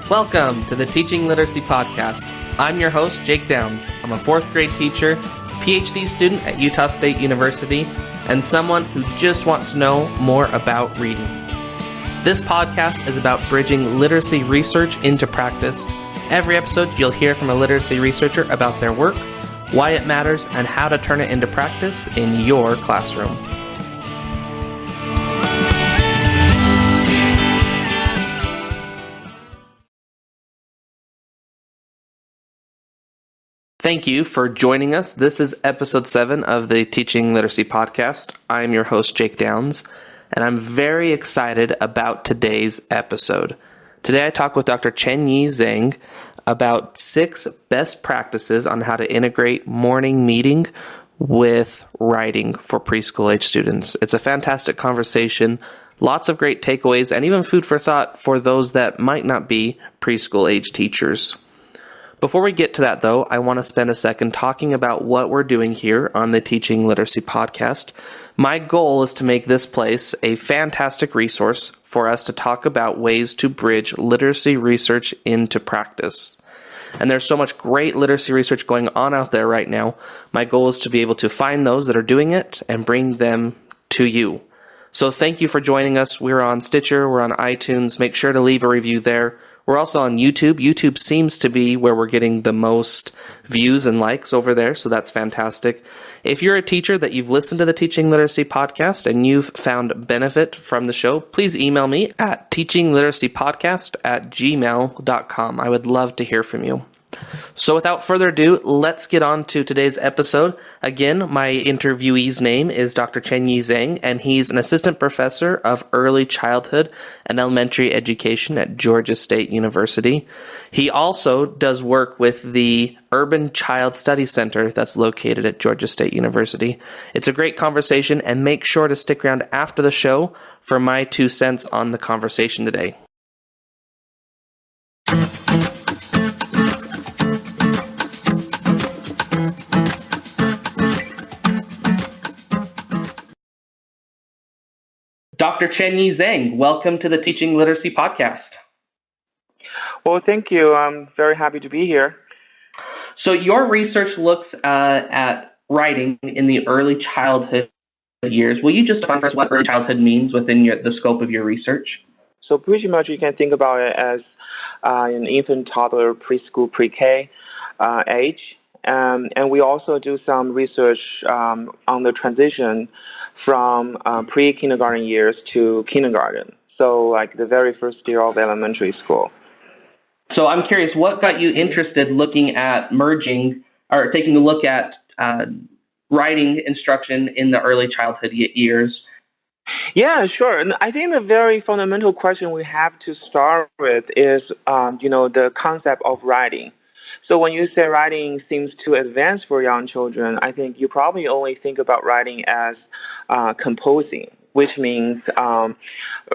Welcome to the Teaching Literacy Podcast. I'm your host, Jake Downs. I'm a fourth grade teacher, PhD student at Utah State University, and someone who just wants to know more about reading. This podcast is about bridging literacy research into practice. Every episode, you'll hear from a literacy researcher about their work, why it matters, and how to turn it into practice in your classroom. Thank you for joining us. This is episode 7 of the Teaching Literacy Podcast. I'm your host, Jake Downs, and I'm very excited about today's episode. Today I talk with Dr. Chenyi Zhang about 6 best practices on how to integrate morning meeting with writing for preschool age students. It's a fantastic conversation, lots of great takeaways, and even food for thought for those that might not be preschool age teachers. Before we get to that, though, I want to spend a second talking about what we're doing here on the Teaching Literacy Podcast. My goal is to make this place a fantastic resource for us to talk about ways to bridge literacy research into practice. And there's so much great literacy research going on out there right now. My goal is to be able to find those that are doing it and bring them to you. So thank you for joining us. We're on Stitcher, we're on iTunes. Make sure to leave a review there. We're also on YouTube. YouTube seems to be where we're getting the most views and likes over there, so that's fantastic. If you're a teacher that you've listened to the Teaching Literacy Podcast and you've found benefit from the show, please email me at teachingliteracypodcast@gmail.com. I would love to hear from you. So without further ado, let's get on to today's episode. Again, my interviewee's name is Dr. Chenyi Zhang, and he's an assistant professor of early childhood and elementary education at Georgia State University. He also does work with the Urban Child Study Center that's located at Georgia State University. It's a great conversation, and make sure to stick around after the show for my 2 cents on the conversation today. Dr. Chenyi Zhang, welcome to the Teaching Literacy Podcast. Well, thank you. I'm very happy to be here. So your research looks at writing in the early childhood years. Will you just define for us what early childhood means within the scope of your research? So pretty much you can think about it as an infant, toddler, preschool, pre-K age. And we also do some research on the transition from pre-kindergarten years to kindergarten. So like the very first year of elementary school. So I'm curious, what got you interested looking at merging or taking a look at writing instruction in the early childhood years? Yeah, sure. And I think the very fundamental question we have to start with is, the concept of writing. So when you say writing seems too advanced for young children, I think you probably only think about writing as composing, which means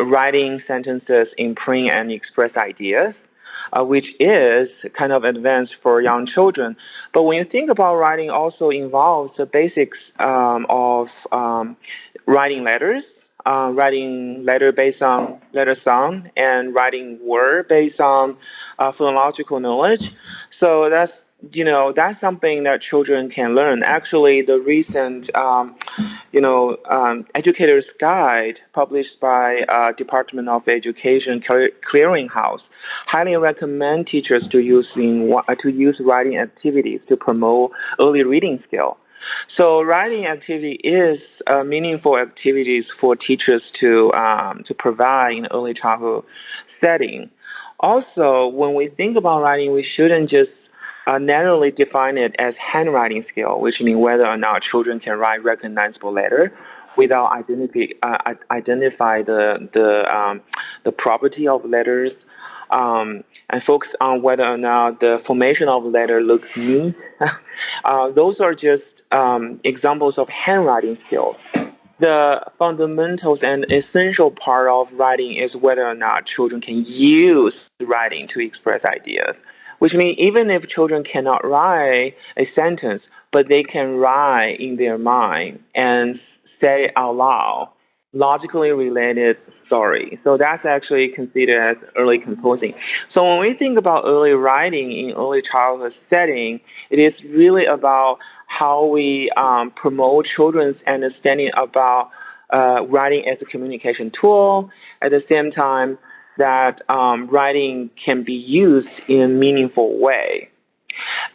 writing sentences in print and express ideas, which is kind of advanced for young children. But when you think about writing, also involves the basics of writing letters, writing letter based on letter sound, and writing word based on phonological knowledge. So that's something that children can learn. Actually, the recent, Educator's Guide published by Department of Education Clearinghouse highly recommend teachers to use writing activities to promote early reading skill. So writing activity is meaningful activities for teachers to provide in early childhood setting. Also, when we think about writing, we shouldn't just narrowly define it as handwriting skill, which means whether or not children can write recognizable letter without identify the property of letters, and focus on whether or not the formation of letter looks neat. Those are just examples of handwriting skills. The fundamentals and essential part of writing is whether or not children can use writing to express ideas, which means even if children cannot write a sentence, but they can write in their mind and say it out loud logically related story. So that's actually considered as early composing. So when we think about early writing in early childhood setting, it is really about how we promote children's understanding about writing as a communication tool. At the same time, that writing can be used in a meaningful way.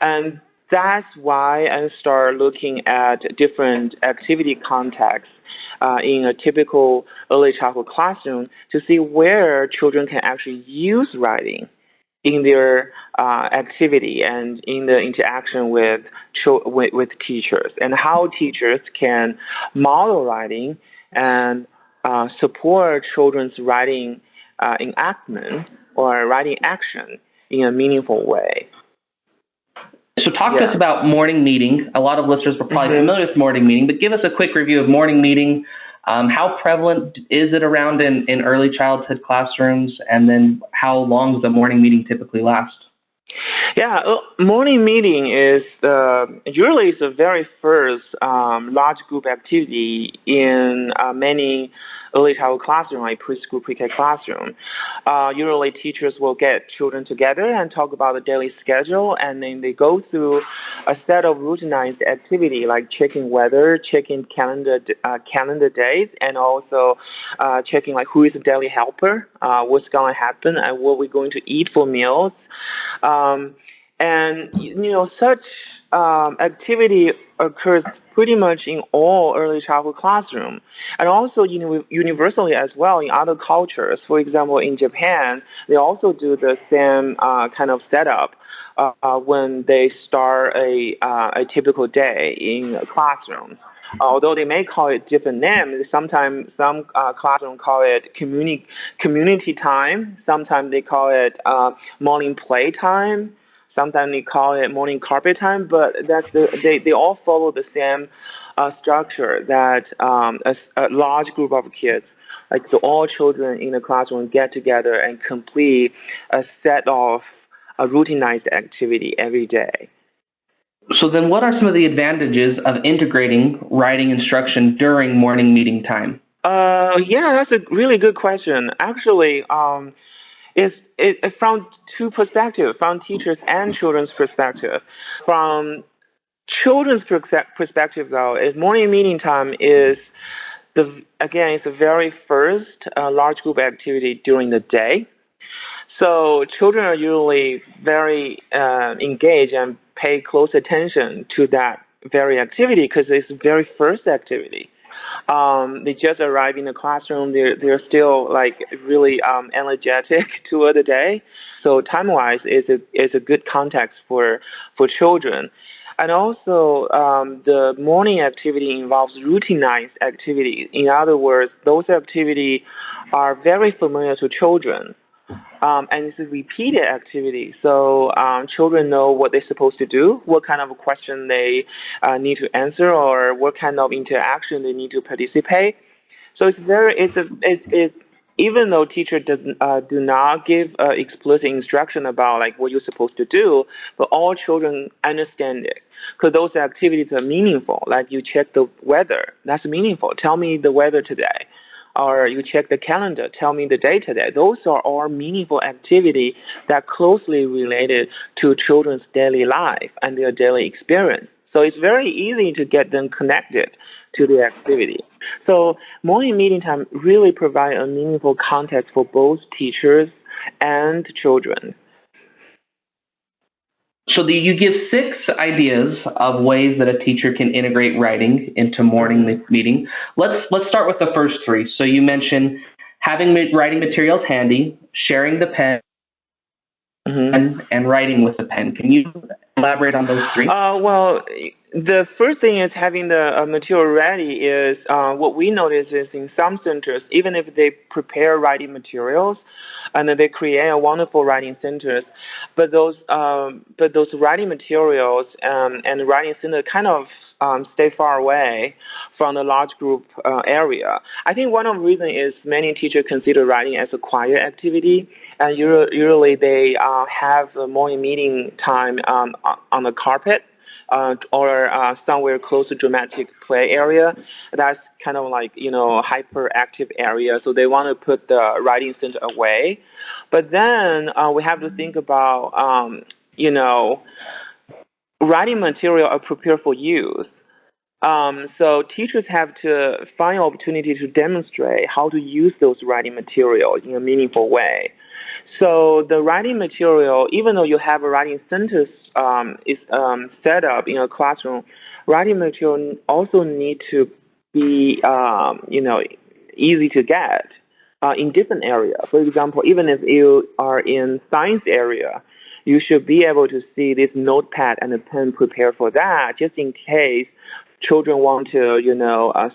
And that's why I start looking at different activity contexts in a typical early childhood classroom to see where children can actually use writing in their activity and in the interaction with teachers, and how teachers can model writing and support children's writing enactment or writing action in a meaningful way. So talk to us about morning meeting. A lot of listeners are probably familiar with morning meeting, but give us a quick review of morning meeting. How prevalent is it around in early childhood classrooms? And then how long does a morning meeting typically last? Yeah, morning meeting is usually it's the very first large group activity in many early childhood classroom, like preschool, pre-K classroom. Usually teachers will get children together and talk about the daily schedule, and then they go through a set of routinized activity like checking weather, checking calendar days, and also checking like who is the daily helper, what's going to happen, and what we're going to eat for meals. And such activity occurs pretty much in all early childhood classroom, and also universally as well in other cultures. For example, in Japan, they also do the same kind of setup when they start a typical day in a classroom. Although they may call it different names, sometimes some classrooms call it community time. Sometimes they call it morning play time. Sometimes they call it morning carpet time. But they all follow the same structure that a large group of kids, like so all children in the classroom, get together and complete a set of a routinized activity every day. So then what are some of the advantages of integrating writing instruction during morning meeting time? Yeah, that's a really good question. Actually, it's from two perspectives, from teachers and children's perspective. From children's perspective, though, is morning meeting time is it's the very first large group activity during the day. So children are usually very engaged and pay close attention to that very activity because it's the very first activity. They just arrive in the classroom. They're still like really energetic toward the day. So time-wise, it's a good context for children. And also, the morning activity involves routinized activities. In other words, those activities are very familiar to children. And it's a repeated activity, so children know what they're supposed to do, what kind of a question they need to answer, or what kind of interaction they need to participate. So it's even though teacher do not give explicit instruction about like what you're supposed to do, but all children understand it because those activities are meaningful. Like you check the weather, that's meaningful. Tell me the weather today. Or you check the calendar, tell me the day today. Those are all meaningful activity that closely related to children's daily life and their daily experience. So it's very easy to get them connected to the activity. So morning meeting time really provide a meaningful context for both teachers and children. So you give 6 ideas of ways that a teacher can integrate writing into morning meeting. Let's start with the first 3. So you mentioned having writing materials handy, sharing the pen, and writing with the pen. Can you elaborate on those 3? Well, the first thing is having the material ready is what we notice is in some centers, even if they prepare writing materials, and they create a wonderful writing centers, but those writing materials and writing center kind of stay far away from the large group area. I think one of the reasons is many teachers consider writing as a quiet activity, and usually they have a morning meeting time on the carpet. or somewhere close to dramatic play area. That's kind of like, hyperactive area. So they want to put the writing center away. But then we have to think about, writing material are prepared for use. So teachers have to find opportunity to demonstrate how to use those writing materials in a meaningful way. So the writing material, even though you have a writing center is set up in a classroom, writing material also need to be, easy to get in different areas. For example, even if you are in science area, you should be able to see this notepad and a pen prepared for that, just in case children want to,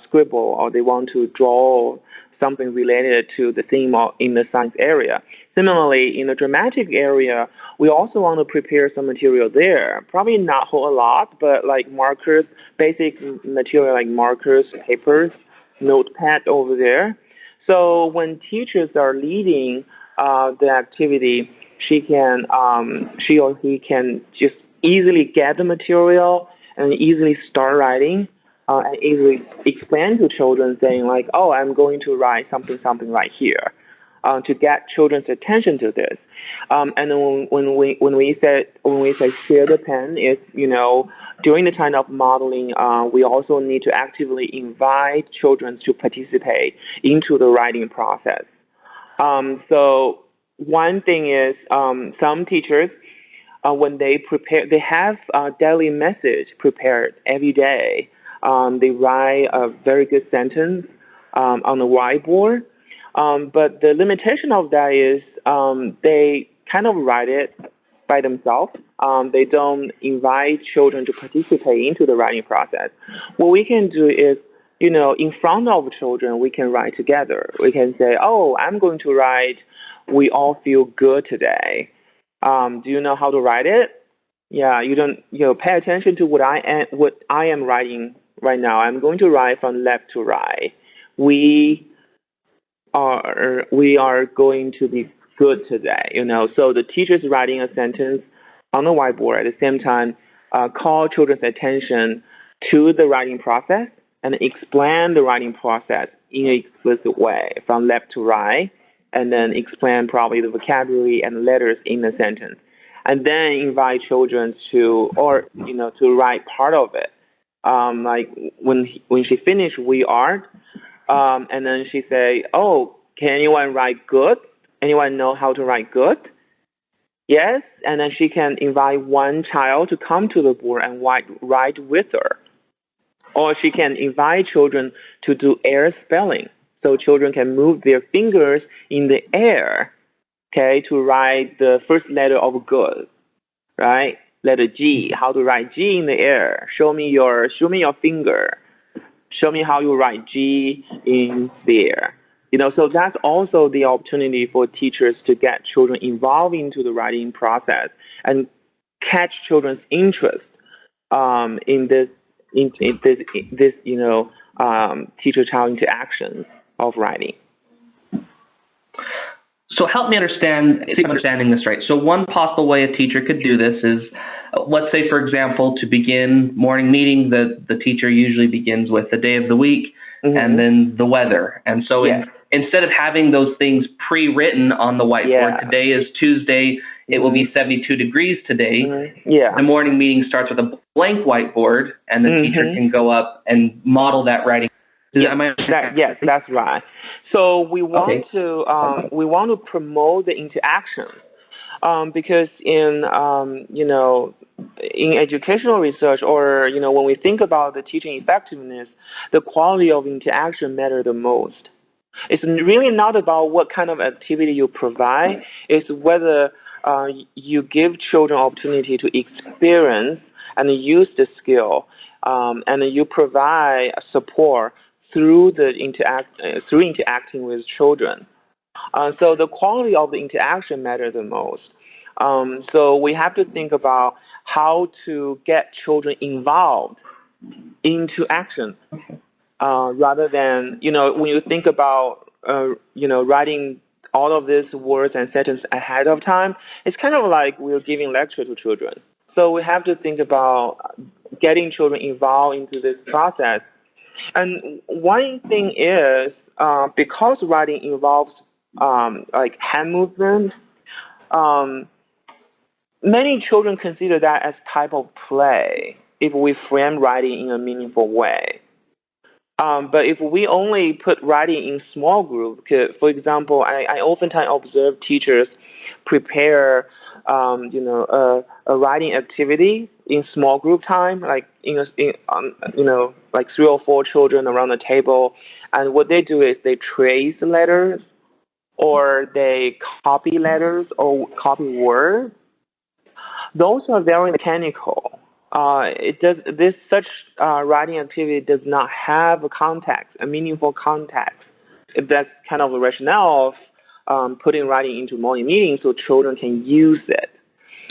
scribble or they want to draw something related to the theme in the science area. Similarly, in the dramatic area, we also want to prepare some material there. Probably not a whole lot, but like markers, basic material like markers, papers, notepad over there. So when teachers are leading the activity, she or he can just easily get the material and easily start writing and easily explain to children saying like, oh, I'm going to write something right here to get children's attention to this. And then when we say share the pen, it's, during the time of modeling, we also need to actively invite children to participate into the writing process. So one thing is some teachers, when they prepare, they have a daily message prepared every day. They write a very good sentence on the whiteboard. But the limitation of that is they kind of write it by themselves. They don't invite children to participate into the writing process. What we can do is, in front of children, we can write together. We can say, oh, I'm going to write, we all feel good today. Do you know how to write it? Yeah, you don't, pay attention to what I am writing right now. I'm going to write from left to right. We are going to be good today, So the teacher's writing a sentence on the whiteboard at the same time, call children's attention to the writing process and explain the writing process in an explicit way from left to right, and then explain probably the vocabulary and letters in the sentence. And then invite children to write part of it. Like when she finished We Are, and then she say, oh, can anyone write good? Anyone know how to write good? Yes, and then she can invite one child to come to the board and write with her. Or she can invite children to do air spelling. So children can move their fingers in the air, okay, to write the first letter of good, right? Letter G, how to write G in the air. Show me your finger. Show me how you write G in the air. So that's also the opportunity for teachers to get children involved into the writing process and catch children's interest in this teacher-child interactions of writing. So help me understand, see if I'm understanding this right. So one possible way a teacher could do this is, let's say, for example, to begin morning meeting, the teacher usually begins with the day of the week and then the weather. And so instead of having those things pre-written on the whiteboard, today is Tuesday, it will be 72 degrees today. The morning meeting starts with a blank whiteboard, and the teacher can go up and model that writing. Yes, that's right. So we want to promote the interaction because in educational research, or when we think about the teaching effectiveness, the quality of interaction matters the most. It's really not about what kind of activity you provide. It's whether you give children opportunity to experience and use the skill, and you provide support through interacting with children. So the quality of the interaction matters the most. So we have to think about how to get children involved into action, rather than, when you think about, writing all of these words and sentences ahead of time, it's kind of like we're giving lecture to children. So we have to think about getting children involved into this process. And one thing is, because writing involves like hand movement, many children consider that as type of play if we frame writing in a meaningful way. But if we only put writing in small group, for example, I oftentimes observe teachers prepare, a writing activity in small group time, like like 3 or 4 children around the table, and what they do is they trace letters, or they copy letters or copy words. Those are very mechanical. Such writing activity does not have a meaningful context. That's kind of the rationale of putting writing into morning meetings so children can use it.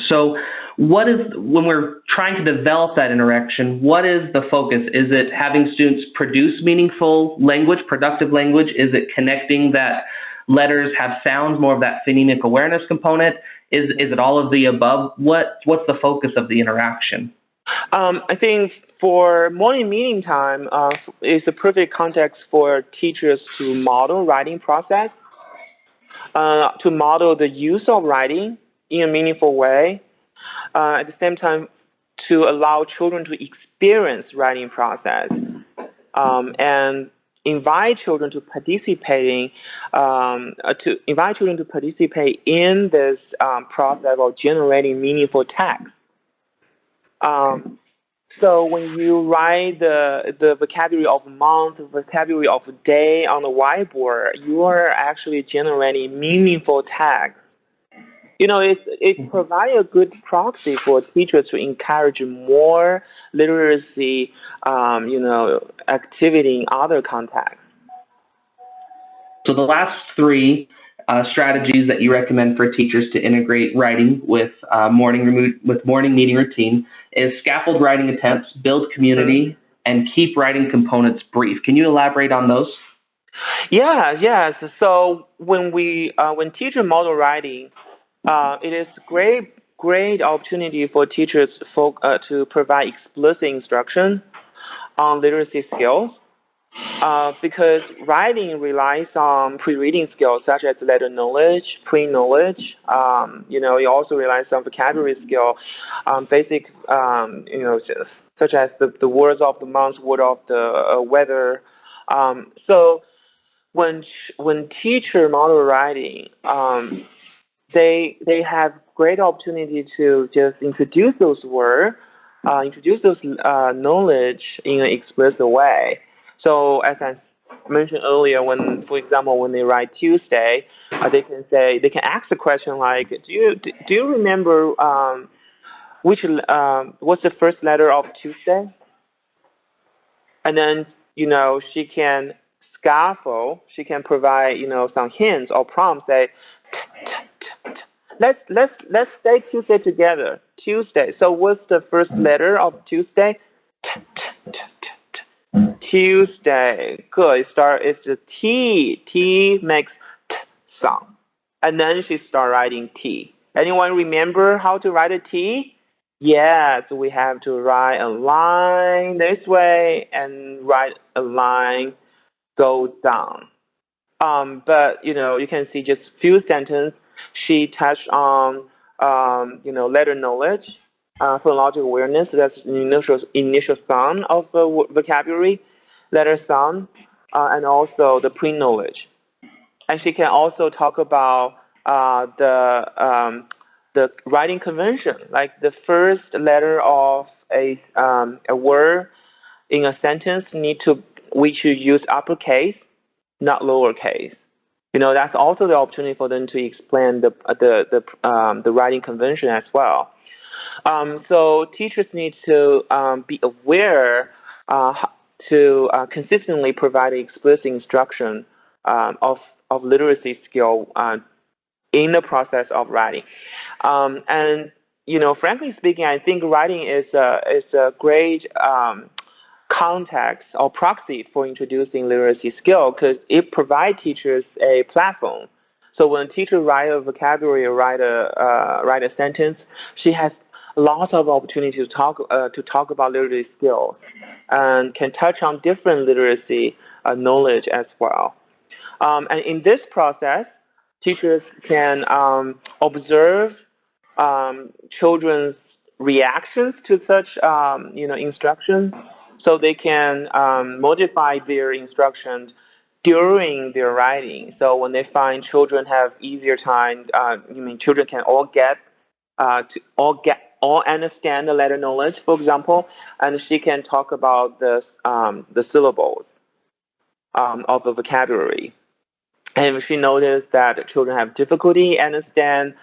So when we're trying to develop that interaction, what is the focus? Is it having students produce meaningful language, productive language? Is it connecting that letters have sound, more of that phonemic awareness component? Is it all of the above? What's the focus of the interaction? I think for morning meeting time is the perfect context for teachers to model writing process, to model the use of writing in a meaningful way. At the same time, to allow children to experience writing process, and invite children to participate in this process of generating meaningful text. So when you write the vocabulary of month, vocabulary of day on the whiteboard, you are actually generating meaningful text. It provides a good proxy for teachers to encourage more literacy, activity in other contexts. So the last 3 strategies that you recommend for teachers to integrate writing with morning meeting routine is scaffold writing attempts, build community, and keep writing components brief. Can you elaborate on those? Yes. So when teacher model writing, it is great opportunity for teachers to provide explicit instruction on literacy skills. Because writing relies on pre-reading skills such as letter knowledge, pre-knowledge. It also relies on vocabulary skill, basic, such as the words of the month, word of the weather. So when teacher model writing, they have great opportunity to just introduce those words, knowledge in an explicit way. So as I mentioned earlier, for example, when they write Tuesday, they can ask the question like, do you remember what's the first letter of Tuesday? And then she can scaffold, she can provide some hints or prompts. Say, let's say Tuesday together. Tuesday. So what's the first letter of Tuesday? Tuesday. Good. It's the T. T makes T sound. And then she start writing T. Anyone remember how to write a T? Yes, we have to write a line this way and write a line go down. But you can see just few sentences. She touched on letter knowledge, phonological awareness. That's the initial sound of the vocabulary, letter sound, and also the pre-knowledge. And she can also talk about the writing convention, like the first letter of a word in a sentence we should use uppercase, not lowercase. That's also the opportunity for them to explain the writing convention as well. So teachers need to be aware to consistently provide explicit instruction of literacy skill in the process of writing. And frankly speaking, I think writing is a great context or proxy for introducing literacy skill because it provides teachers a platform. So when a teacher write a vocabulary or write a sentence, she has lots of opportunities to talk about literacy skills and can touch on different literacy knowledge as well. And in this process, teachers can observe children's reactions to such instructions, so they can modify their instructions during their writing. So when they find children have easier time, children can all understand the letter knowledge, for example, and she can talk about the syllables of the vocabulary. And if she noticed that children have difficulty understand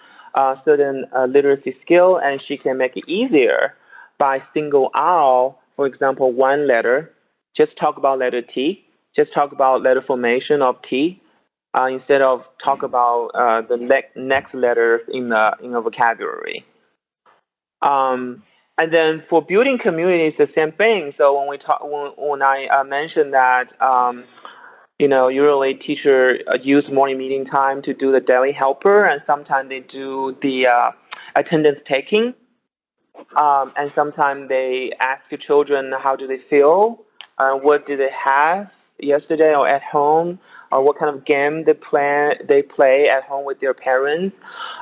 certain literacy skill, and she can make it easier by single out, for example, one letter. Just talk about letter T. Just talk about letter formation of T, instead of talk about the next letters in a vocabulary. And then for building communities, the same thing. So when I mentioned that, usually teachers use morning meeting time to do the daily helper, and sometimes they do the attendance taking, and sometimes they ask the children how do they feel, what do they have yesterday or at home, or what kind of game they play at home with their parents.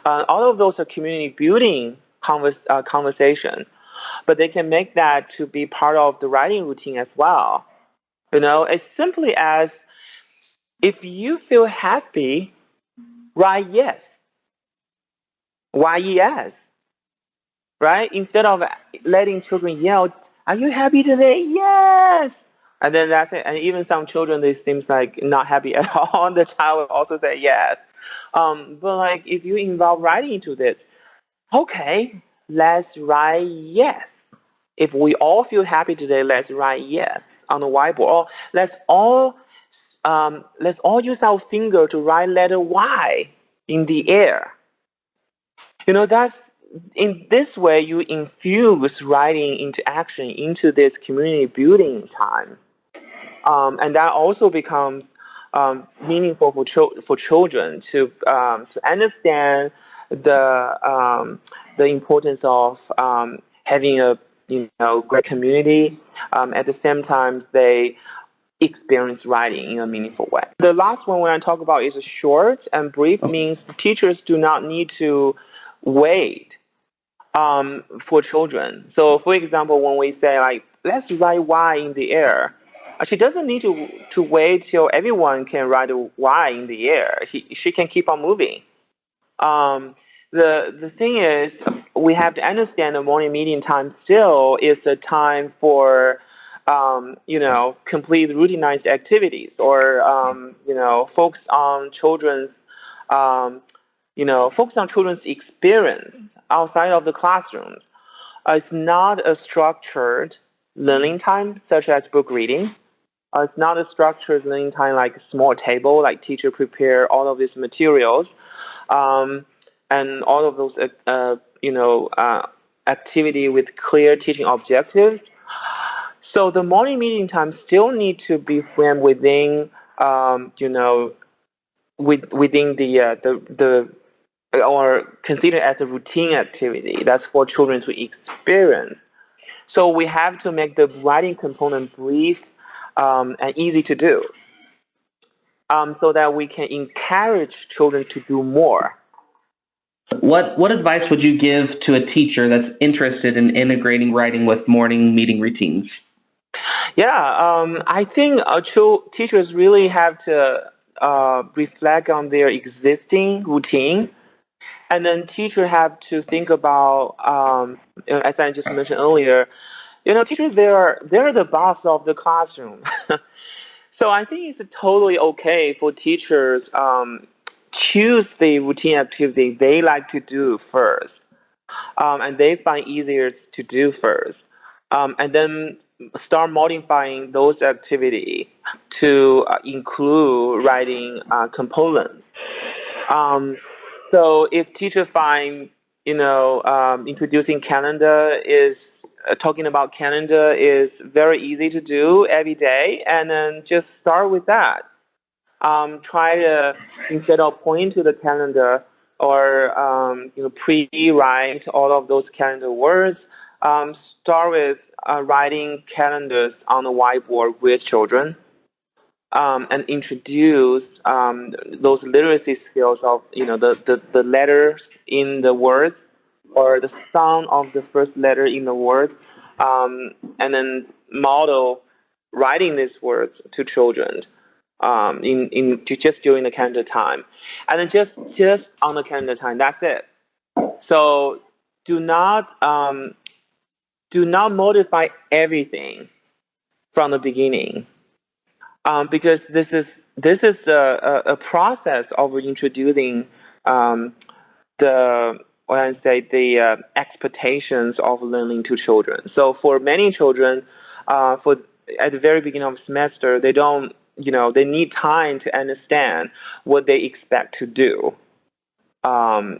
All of those are community building conversation, but they can make that to be part of the writing routine as well. As simply as, if you feel happy, write yes. Why yes? Right? Instead of letting children yell, "Are you happy today?" Yes. And then that's it. And even some children, they seems like not happy at all. The child will also say yes. But like, if you involve writing into this, okay, let's write yes. If we all feel happy today, let's write yes on the whiteboard. Or let's all use our finger to write letter Y in the air. That's, in this way, you infuse writing into action, into this community building time. And that also becomes meaningful for children to understand the importance of having a great community. At the same time, they experience writing in a meaningful way. The last one we're going to talk about is short and brief. Means teachers do not need to wait for children. So, for example, when we say, like, let's write Y in the air, she doesn't need to wait till everyone can write a Y in the air. She can keep on moving. The thing is, we have to understand the morning meeting time still is a time for complete routinized activities, or focus on children's experience outside of the classrooms. It's not a structured learning time such as book reading. It's not a structured learning time like a small table, like teacher prepare all of these materials, and all of those activity with clear teaching objectives. So the morning meeting time still need to be framed within within the or considered as a routine activity. That's for children to experience. So we have to make the writing component brief and easy to do, so that we can encourage children to do more. What advice would you give to a teacher that's interested in integrating writing with morning meeting routines? Yeah, I think teachers really have to reflect on their existing routine, and then teachers have to think about, as I just mentioned earlier, teachers, they're the boss of the classroom. So I think it's totally okay for teachers choose the routine activity they like to do first, and they find easier to do first, and then start modifying those activities to include writing components. So if teachers find, introducing calendar is talking about calendar is very easy to do every day, and then just start with that. Try to, instead of pointing to the calendar, or pre-write all of those calendar words. Start with writing calendars on the whiteboard with children, and introduce those literacy skills of the letters in the words or the sound of the first letter in the word, and then model writing these words to children just during the calendar time, and then just on the calendar time. That's it. So do not modify everything from the beginning, because this is a process of introducing the expectations of learning to children. So for many children, at the very beginning of the semester, they need time to understand what they expect to do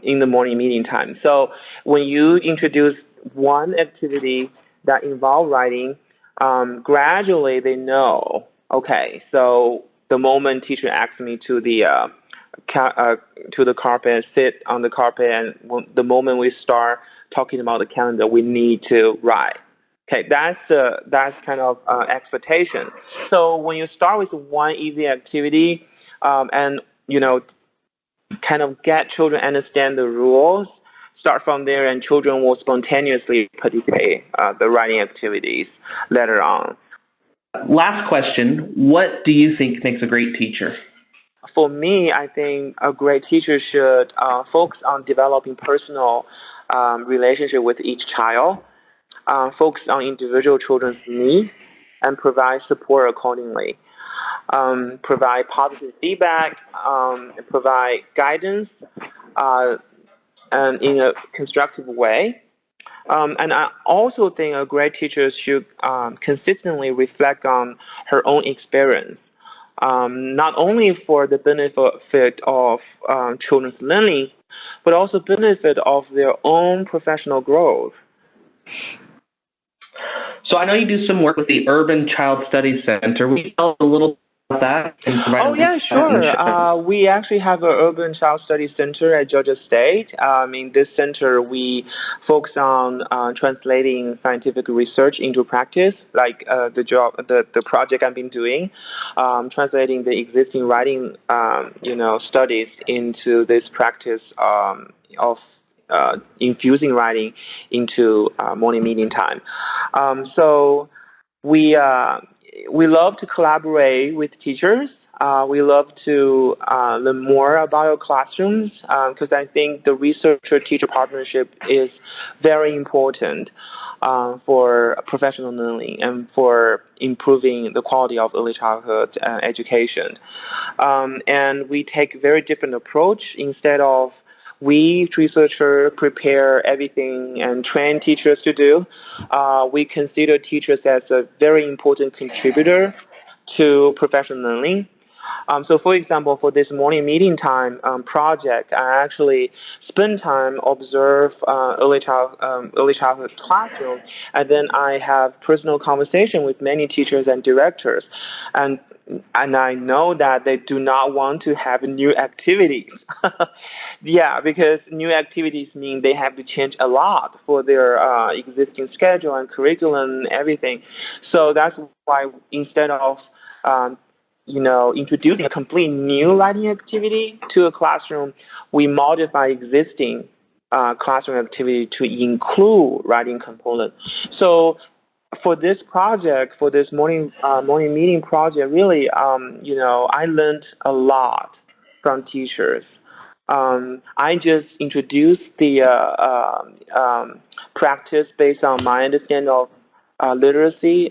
in the morning meeting time. So when you introduce one activity that involves writing, gradually they know, okay, so the moment teacher asks me to the carpet, sit on the carpet, and the moment we start talking about the calendar, we need to write. Okay, that's kind of expectation. So when you start with one easy activity, and kind of get children understand the rules, start from there, and children will spontaneously participate the writing activities later on. Last question: what do you think makes a great teacher? For me, I think a great teacher should focus on developing personal relationship with each child, focus on individual children's needs, and provide support accordingly. Provide positive feedback, provide guidance, and in a constructive way. And I also think a great teacher should consistently reflect on her own experience, not only for the benefit of children's learning, but also benefit of their own professional growth. So I know you do some work with the Urban Child Studies Center. Will you tell us a little about that? Oh, yeah, sure. We actually have an Urban Child Studies Center at Georgia State. In this center, we focus on translating scientific research into practice, like the project I've been doing, translating the existing writing, studies into this practice of infusing writing into morning meeting time. So we love to collaborate with teachers. We love to learn more about our classrooms, because I think the researcher-teacher partnership is very important for professional learning and for improving the quality of early childhood education. And we take a very different approach. Instead of we researchers prepare everything and train teachers to do, we consider teachers as a very important contributor to professional learning. So, for example, for this morning meeting time project, I actually spend time observe early childhood classroom, and then I have personal conversation with many teachers and directors, and I know that they do not want to have new activities. Yeah, because new activities mean they have to change a lot for their existing schedule and curriculum and everything. So that's why instead of introducing a complete new writing activity to a classroom, we modify existing classroom activity to include writing component. So for this project, for this morning meeting project, really, I learned a lot from teachers. I just introduced the practice based on my understanding of literacy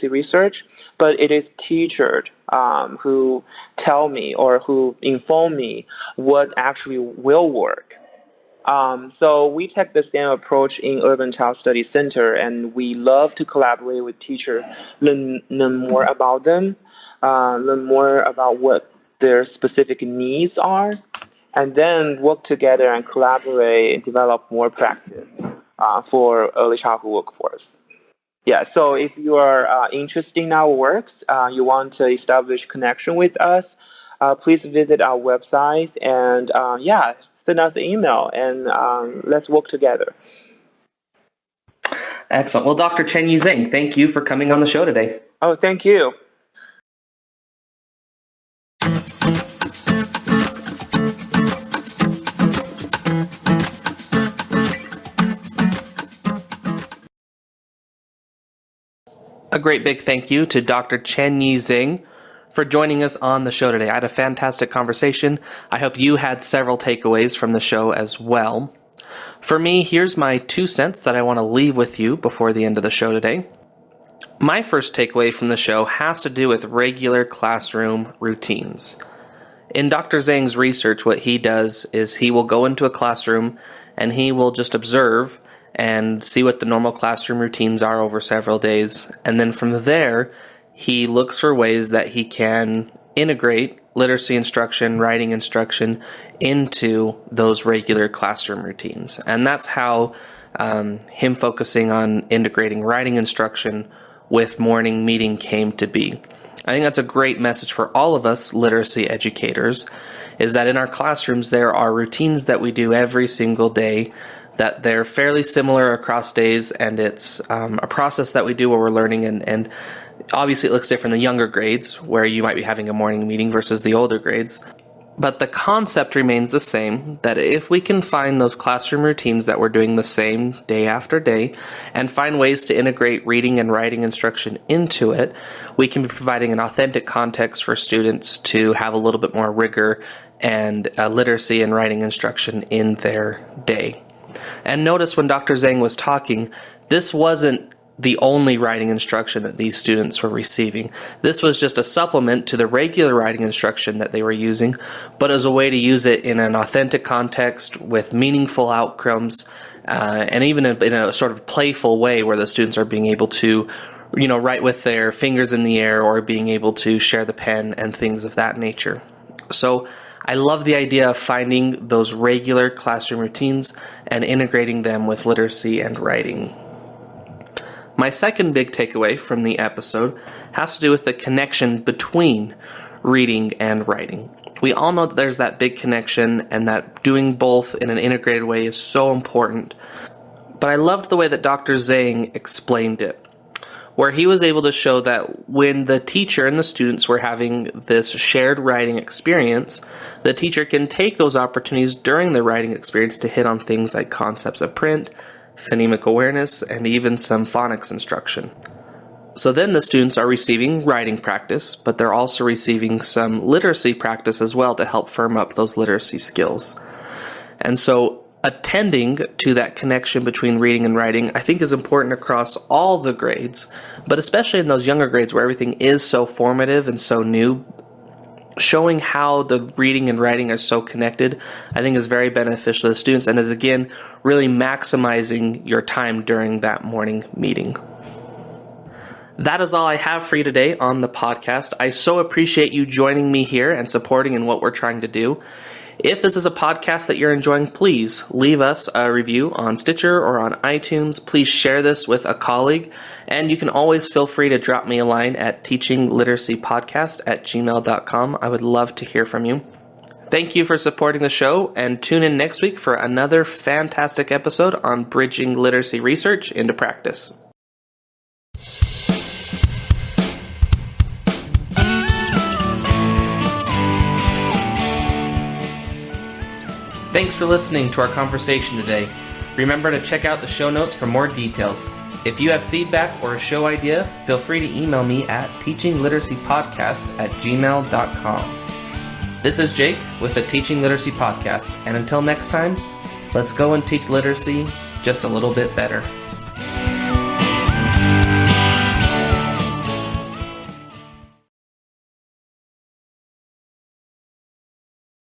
research, but it is teachers who tell me or who inform me what actually will work. So we take the same approach in Urban Child Studies Center, and we love to collaborate with teachers, learn more about them, learn more about what their specific needs are, and then work together and collaborate and develop more practice for early childhood workforce. Yeah, so if you are interested in our works, you want to establish connection with us, please visit our website and send us an email and let's work together. Excellent. Well, Dr. Chenyi Zhang, thank you for coming on the show today. Oh, thank you. A great big thank you to Dr. Chenyi Zhang for joining us on the show today. I had a fantastic conversation. I hope you had several takeaways from the show as well. For me, here's my 2 cents that I want to leave with you before the end of the show today. My first takeaway from the show has to do with regular classroom routines. In Dr. Zhang's research, what he does is he will go into a classroom and he will just observe and see what the normal classroom routines are over several days. And then from there, he looks for ways that he can integrate literacy instruction, writing instruction into those regular classroom routines. And that's how him focusing on integrating writing instruction with morning meeting came to be. I think that's a great message for all of us literacy educators, is that in our classrooms there are routines that we do every single day, that they're fairly similar across days, and it's a process that we do where we're learning, and obviously it looks different in the younger grades where you might be having a morning meeting versus the older grades. But the concept remains the same, that if we can find those classroom routines that we're doing the same day after day and find ways to integrate reading and writing instruction into it, we can be providing an authentic context for students to have a little bit more rigor and literacy and writing instruction in their day. And notice when Dr. Zhang was talking, this wasn't the only writing instruction that these students were receiving. This was just a supplement to the regular writing instruction that they were using, but as a way to use it in an authentic context with meaningful outcomes, and even in a sort of playful way where the students are being able to, write with their fingers in the air or being able to share the pen and things of that nature. So I love the idea of finding those regular classroom routines and integrating them with literacy and writing. My second big takeaway from the episode has to do with the connection between reading and writing. We all know that there's that big connection and that doing both in an integrated way is so important. But I loved the way that Dr. Zhang explained it, where he was able to show that when the teacher and the students were having this shared writing experience, the teacher can take those opportunities during the writing experience to hit on things like concepts of print, phonemic awareness, and even some phonics instruction. So then the students are receiving writing practice, but they're also receiving some literacy practice as well to help firm up those literacy skills. And so attending to that connection between reading and writing, I think, is important across all the grades, but especially in those younger grades where everything is so formative and so new. Showing how the reading and writing are so connected, I think, is very beneficial to the students and is, again, really maximizing your time during that morning meeting. That is all I have for you today on the podcast. I so appreciate you joining me here and supporting in what we're trying to do. If this is a podcast that you're enjoying, please leave us a review on Stitcher or on iTunes. Please share this with a colleague. And you can always feel free to drop me a line at teachingliteracypodcast@gmail.com. I would love to hear from you. Thank you for supporting the show, and tune in next week for another fantastic episode on bridging literacy research into practice. Thanks for listening to our conversation today. Remember to check out the show notes for more details. If you have feedback or a show idea, feel free to email me at teachingliteracypodcast@gmail.com. This is Jake with the Teaching Literacy Podcast, and until next time, let's go and teach literacy just a little bit better.